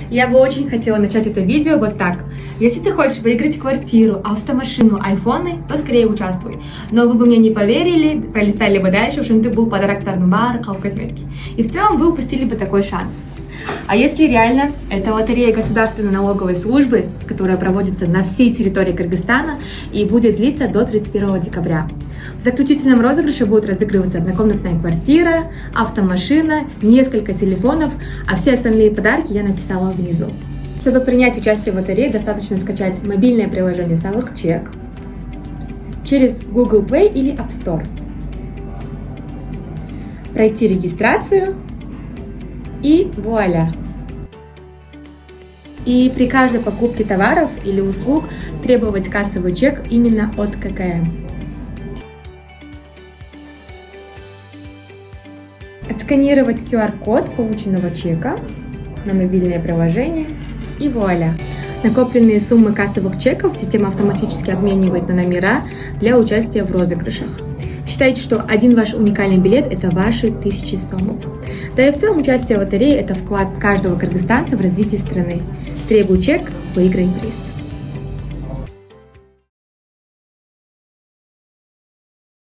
Я бы очень хотела начать это видео вот так. Если ты хочешь выиграть квартиру, автомашину, айфоны, то скорее участвуй. Но вы бы мне не поверили, пролистали бы дальше, что это был подарок Тарнбар, Калкатметки. И в целом вы упустили бы такой шанс. А если реально, это лотерея Государственной налоговой службы, которая проводится на всей территории Кыргызстана и будет длиться до 31 декабря. В заключительном розыгрыше будет разыгрываться однокомнатная квартира, автомашина, несколько телефонов, а все остальные подарки я написала внизу. Чтобы принять участие в лотерее, достаточно скачать мобильное приложение Sağlık-Чек через Google Play или App Store, пройти регистрацию и вуаля! И при каждой покупке товаров или услуг требовать кассовый чек именно от ККМ. Отсканировать QR-код полученного чека на мобильное приложение и вуаля! Накопленные суммы кассовых чеков система автоматически обменивает на номера для участия в розыгрышах. Считайте, что один ваш уникальный билет – это ваши 1000 сомов. Да и в целом участие в лотерее – это вклад каждого кыргызстанца в развитие страны. Требуй чек, выиграй приз.